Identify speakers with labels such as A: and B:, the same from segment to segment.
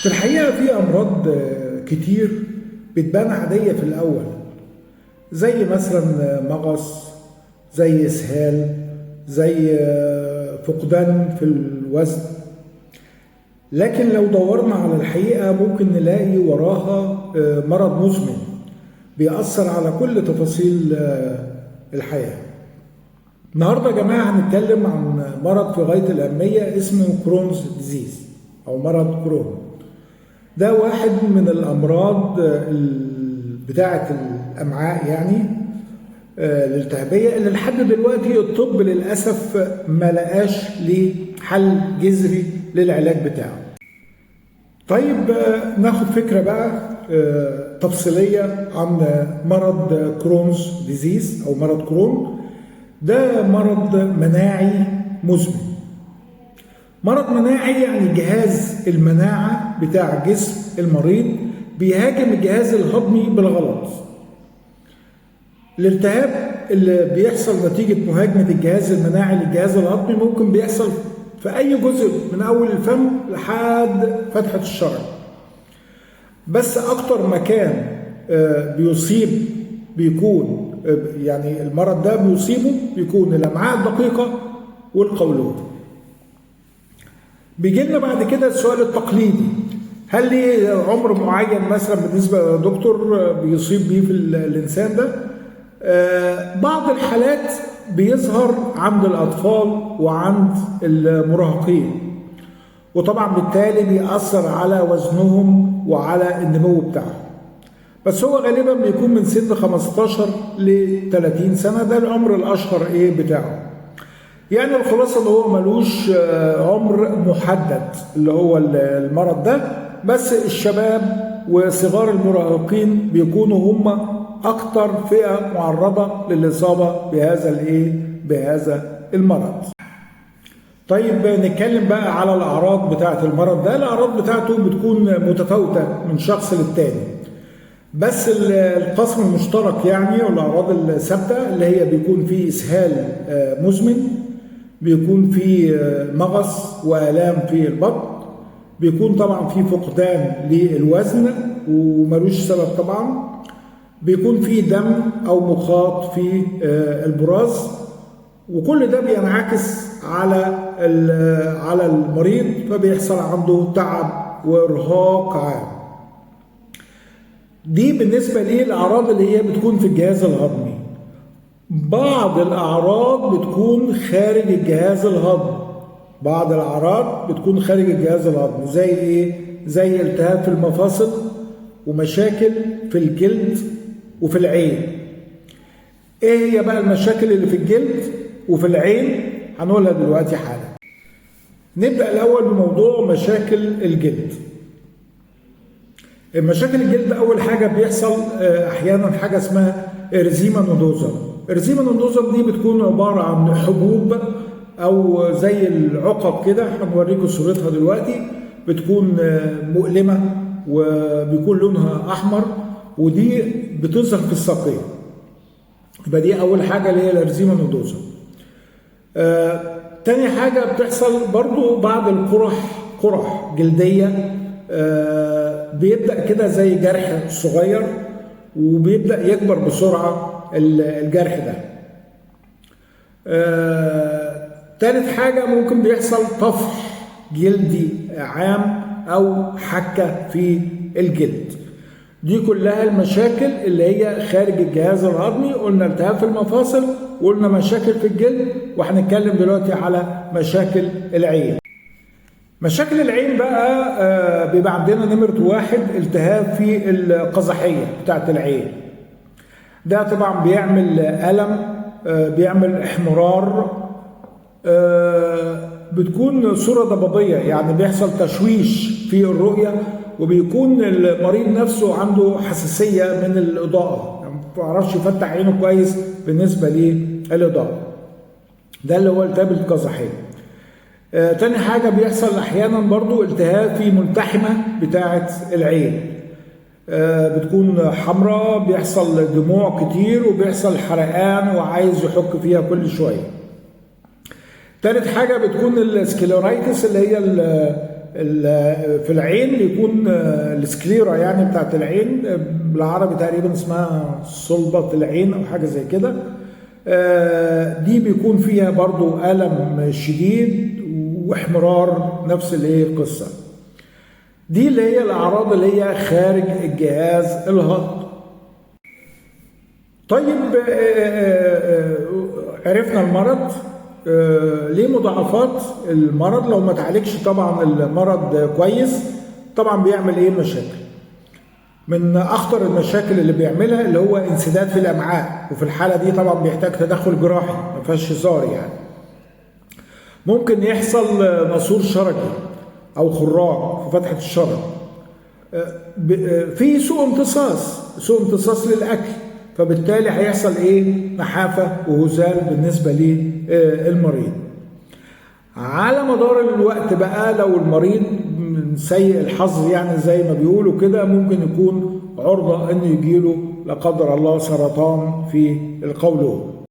A: في الحقيقة في أمراض كتير بتبان عادية في الأول، زي مثلا مغص، زي إسهال، زي فقدان في الوزن. لكن لو دورنا على الحقيقة ممكن نلاقي وراها مرض مزمن بيأثر على كل تفاصيل الحياة. النهاردة يا جماعة هنتكلم عن مرض في غاية الأهمية اسمه كرونز ديزيز أو مرض كرون. ده واحد من الأمراض بتاعة الأمعاء، يعني الالتهابية، اللي لحد دلوقتي الطب للأسف ما لقاش ليه حل جذري للعلاج بتاعه. طيب ناخد فكرة بقى تفصيلية عن مرض كرونز ديزيز أو مرض كرون. ده مرض مناعي مزمن. مرض مناعي يعني جهاز المناعة بتاع جسم المريض بيهاجم الجهاز الهضمي بالغلط. الالتهاب اللي بيحصل نتيجة مهاجمة الجهاز المناعي للجهاز الهضمي ممكن بيحصل في أي جزء من أول الفم لحد فتحة الشرج، بس أكتر مكان بيصيب بيكون يعني المرض ده بيصيبه بيكون الأمعاء الدقيقة والقولون. بيجي لنا بعد كده السؤال التقليدي: هل ليه عمر معين مثلا بالنسبة لدكتور بيصيب بيه في الإنسان ده؟ بعض الحالات بيظهر عند الأطفال وعند المراهقين، وطبعا بالتالي بيأثر على وزنهم وعلى النمو بتاعهم. بس هو غالبا بيكون من سن 15 ل 30 سنة، ده العمر الأشهر بتاعه. يعني الخلاصة ان هو ملوش عمر محدد اللي هو المرض ده، بس الشباب وصغار المراهقين بيكونوا هم اكتر فئة معرضة للإصابة بهذا المرض. طيب نتكلم بقى على الأعراض بتاعة المرض ده. الأعراض بتاعته بتكون متفاوتة من شخص للتاني، بس القسم المشترك يعني والأعراض الثابتة اللي هي بيكون فيه إسهال مزمن، بيكون فيه مغص وآلام في البطن، بيكون طبعا فيه فقدان للوزن وملوش سبب طبعا، بيكون فيه دم أو مخاط في البراز، وكل ده بينعكس على المريض، فبيحصل عنده تعب وإرهاق عام. دي بالنسبة للأعراض اللي هي بتكون في الجهاز الهضمي. بعض الأعراض بتكون خارج الجهاز الهضمي. بعض الأعراض بتكون خارج الجهاز الهضمي زي إيه؟ زي التهاب في المفاصل ومشاكل في الجلد وفي العين. إيه هي بقى المشاكل اللي في الجلد وفي العين؟ هنقولها دلوقتي حالا. نبدأ الأول بموضوع مشاكل الجلد. مشاكل الجلد أول حاجة بيحصل أحيانا حاجة اسمها إرزيما نودوزا. إرزيما نودوزا دي بتكون عبارة عن حبوب أو زي العقب كده، هنوريكم صورتها دلوقتي. بتكون مؤلمة وبيكون لونها أحمر، ودي بتظهر في الساقين. يبقى دي أول حاجة اللي هي الإرزيما نودوزا. تاني حاجة بتحصل برضو بعض قرح جلدية، بيبدأ كده زي جرح صغير وبيبدأ يكبر بسرعة الجرح ده. تالت حاجة ممكن بيحصل طفح جلدي عام أو حكة في الجلد. دي كلها المشاكل اللي هي خارج الجهاز الهضمي. قلنا التهاب في المفاصل، وقلنا مشاكل في الجلد، وهنتكلم دلوقتي على مشاكل العين. مشاكل العين بقى بيبقى عندنا نمرة 1 التهاب في القزحية بتاعت العين. ده طبعا بيعمل ألم، بيعمل احمرار، بتكون صورة ضبابية، يعني بيحصل تشويش في الرؤية، وبيكون المريض نفسه عنده حساسية من الإضاءة، يعني ما بيعرفش يفتح عينه كويس بالنسبة للإضاءة. ده اللي هو التهاب القزحية. تاني حاجة بيحصل أحيانا برضو التهاب في ملتحمة بتاعة العين، بتكون حمراء، بيحصل دموع كتير وبيحصل حرقان وعايز يحك فيها كل شوية. تالت حاجة بتكون السكليرايتس اللي هي في العين يكون السكليرا يعني بتاعت العين، بالعربي تقريبا اسمها صلبة العين او حاجة زي كده. دي بيكون فيها برضو ألم شديد واحمرار، نفس القصة دي اللي هي الأعراض اللي هي خارج الجهاز الهضمي. طيب عرفنا المرض، ليه مضاعفات المرض لو ما تعالجش طبعا المرض كويس؟ طبعا بيعمل مشاكل. من اخطر المشاكل اللي بيعملها اللي هو انسداد في الامعاء، وفي الحاله دي طبعا بيحتاج تدخل جراحي، ما فيهاش هزار يعني. ممكن يحصل ناسور شرجي او خراج في فتحه الشرج. في سوء امتصاص للاكل، فبالتالي هيحصل نحافه وهزال بالنسبه للمريض. على مدار الوقت بقى لو المريض من سيء الحظ يعني زي ما بيقولوا كده، ممكن يكون عرضة انه يجيله لا قدر الله سرطان في القولون.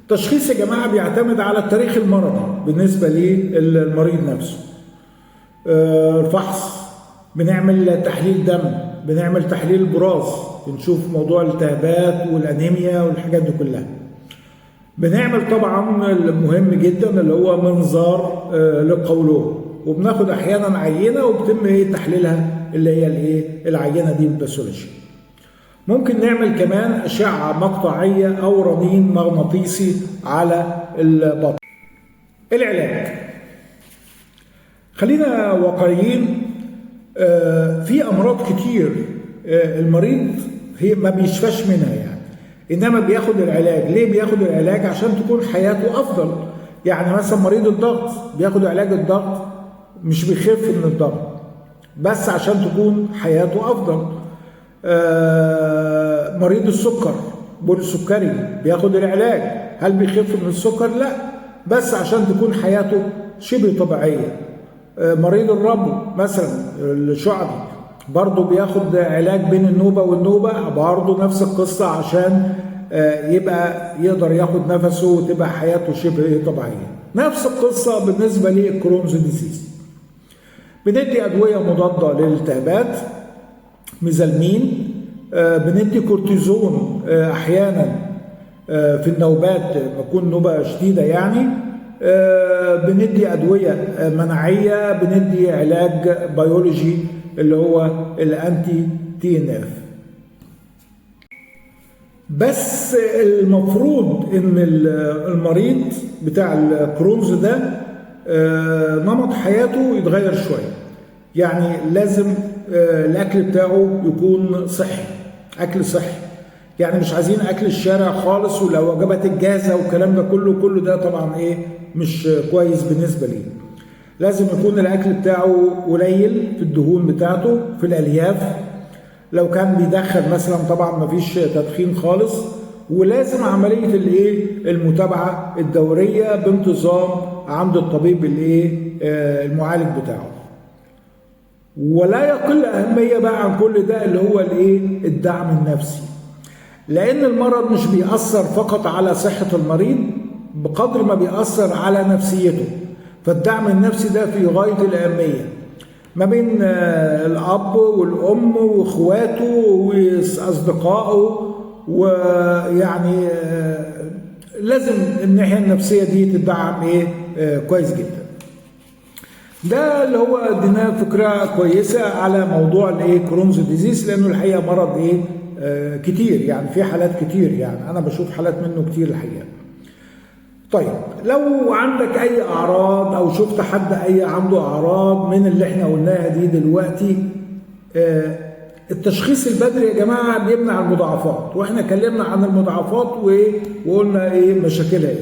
A: تشخيص يا جماعة بيعتمد على التاريخ المرضي بالنسبة للمريض نفسه. الفحص، بنعمل تحليل دم، بنعمل تحليل براز، بنشوف موضوع الالتهابات والانيميا والحاجات دي كلها. بنعمل طبعا المهم جدا اللي هو منظار للقولون، وبناخد احيانا عينه وبتم تحليلها اللي هي العينه دي بالباثولوجي. ممكن نعمل كمان اشعه مقطعيه او رنين مغناطيسي على البطن. العلاج، خلينا واقعيين، في امراض كتير المريض ما بيشفاش منها يعني، انما بياخد العلاج. ليه بياخد العلاج؟ عشان تكون حياته افضل. يعني مثلا مريض الضغط بياخد علاج الضغط، مش بيخف من الضغط، بس عشان تكون حياته افضل. مريض السكر، بول السكري، بياخد العلاج. هل بيخف من السكر؟ لا، بس عشان تكون حياته شبه طبيعيه. مريض الربو مثلا الشعبي برضه بياخد علاج بين النوبة والنوبة، برضه نفس القصة عشان يبقى يقدر ياخد نفسه وتبقى حياته شبه طبيعية. نفس القصة بالنسبة للكرونز ديزيز. بندي أدوية مضادة للالتهابات، ميزالمين، بندي كورتيزون أحيانا في النوبات، بتكون نوبة شديدة يعني. بندي أدوية مناعية، بندي علاج بيولوجي اللي هو الانتي تي ان اف. بس المفروض ان المريض بتاع الكرونز ده نمط حياته يتغير شويه. يعني لازم الاكل بتاعه يكون صحي، اكل صحي. يعني مش عايزين اكل الشارع خالص والوجبات الجاهزه والكلام ده كله ده طبعا مش كويس بالنسبه ليه. لازم يكون الاكل بتاعه قليل في الدهون بتاعته، في الالياف. لو كان بيدخن مثلا طبعا مفيش تدخين خالص. ولازم عمليه المتابعه الدوريه بانتظام عند الطبيب المعالج بتاعه. ولا يقل اهميه بقى عن كل ده اللي هو الدعم النفسي، لان المرض مش بيأثر فقط على صحه المريض بقدر ما بيأثر على نفسيته. فالدعم النفسي ده في غاية الأهمية ما بين الأب والأم وإخواته وأصدقائه. ويعني لازم الناحية النفسية دي تدعم كويس جدا. ده اللي هو ادينا فكرة كويسة على موضوع كرونز ديزيز، لأنه الحقيقة مرض كتير يعني، في حالات كتير يعني، أنا بشوف حالات منه كتير الحقيقة. طيب لو عندك اي اعراض او شفت حد عنده اعراض من اللي احنا قلناها دي دلوقتي، التشخيص البدري يا جماعه بيمنع المضاعفات، واحنا اتكلمنا عن المضاعفات وقلنا مشاكلها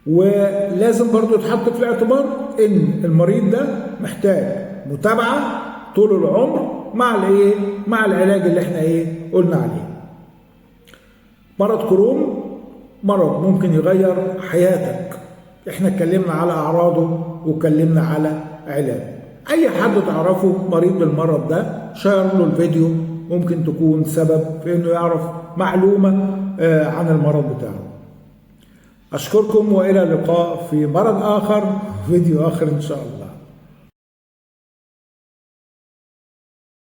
A: ولازم برضو يتحط في الاعتبار ان المريض ده محتاج متابعه طول العمر مع العلاج اللي احنا قلنا عليه. مرض كرون مرض ممكن يغير حياتك. احنا اتكلمنا على اعراضه واتكلمنا على علاجه. اي حد تعرفه مريض بالمرض ده شير له الفيديو، ممكن تكون سبب في انه يعرف معلومة عن المرض بتاعه. أشكركم وإلى اللقاء في مرض آخر، فيديو آخر إن شاء الله.